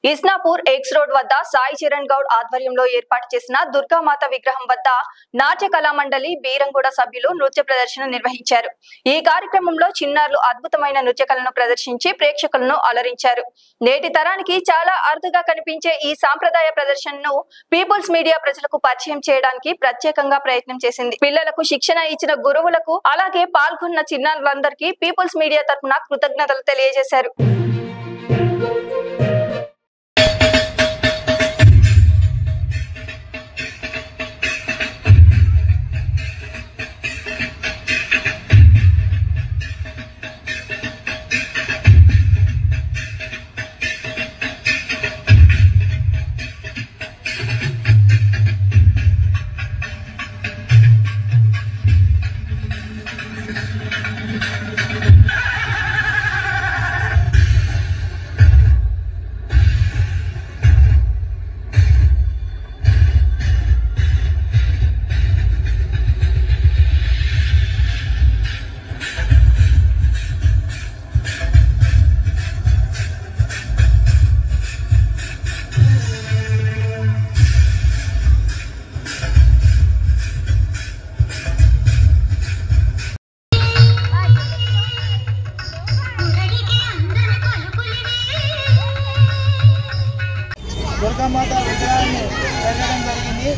Isnapur X road వద్ద సాయి చరణ్ గౌడ్ ఆధ్వర్యంలో ఏర్పాటు చేసిన దుర్గామాత విగ్రహం వద్ద నాట్య కళా మండలి బీరంగూడ సభ్యులు నృత్య ప్రదర్శన నిర్వహించారు. ఈ కార్యక్రమంలో చిన్నారులు అద్భుతమైన నృత్య కళను ప్రదర్శించి ప్రేక్షకులను అలరించారు. నేటి తరానికి చాలా అరుదుగా కనిపించే ఈ సాంప్రదాయ ప్రదర్శనను పీపుల్స్ మీడియా ప్రజలకు పరిచయం చేయడానికి ప్రత్యేకంగా ప్రయత్నం చేసింది. పిల్లలకు శిక్షణ ఇచ్చిన గురువులకు అలాగే పాల్గొన్న చిన్నారులందరికీ పీపుల్స్ మీడియా తరఫున కృతజ్ఞతలు తెలియజేశారు. దుర్గామాత విగ్రహాన్ని పెట్టడం జరిగింది.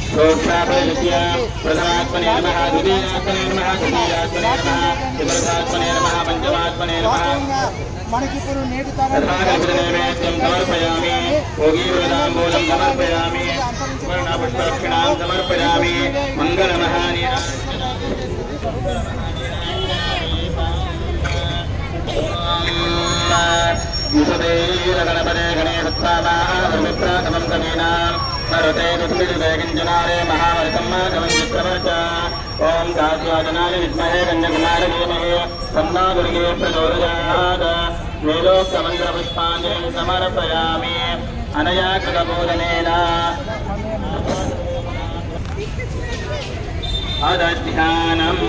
మనకి ఇప్పుడు నేటి गणपते गणेशत्वामामित्रातमं कवीनां नरते दुष्टिवेगिञ्जनारे महावर्तम्मागमञ्चित्रवर्च ॐ कात्याजनाय विद्महे कन्याकुमारी धीमहि तन्नो दुर्गे प्रचोदयात् वेदोक्तमन्त्रपुष्पाञ्जलिं समर्पयामि अनया कृतबोधनेन अदध्यानम्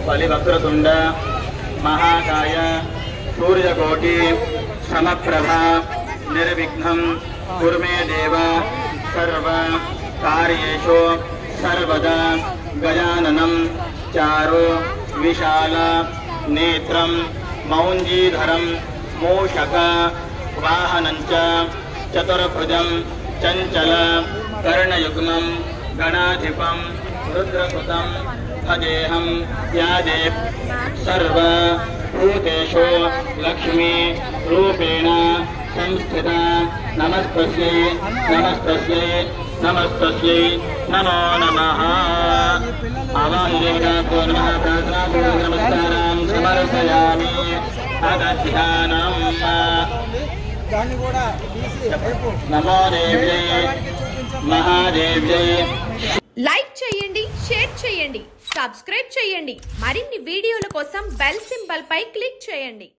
फलिवक्रतुंड महाकाय सूर्यकोटि समप्रभा निर्विघ्नं कुरु मे देव सर्व कार्येषु सर्वदा गजाननं चारु विशाल नेत्रं मौञ्जीधरं मूषक वाहनञ्च चतुर्भुजं चञ्चल कर्णयुग्मं गणाधिपं रुद्रसुतं भजेहं यादे सर्वभूतेषु लक्ष्मी रूपेण संस्थिता नमस्तस्यै नमस्तस्यै नमस्तस्यै नमो नमः आवाहयेनातो नमः प्रार्थनापूर्वक नमस्कारां समर्पयामि अदध्यानम् नमो देव्यै महादेव्यै లైక్ చేయండి, షేర్ చేయండి, సబ్స్క్రైబ్ చేయండి. మరిన్ని వీడియోల కోసం బెల్ సింబల్ పై క్లిక్ చేయండి.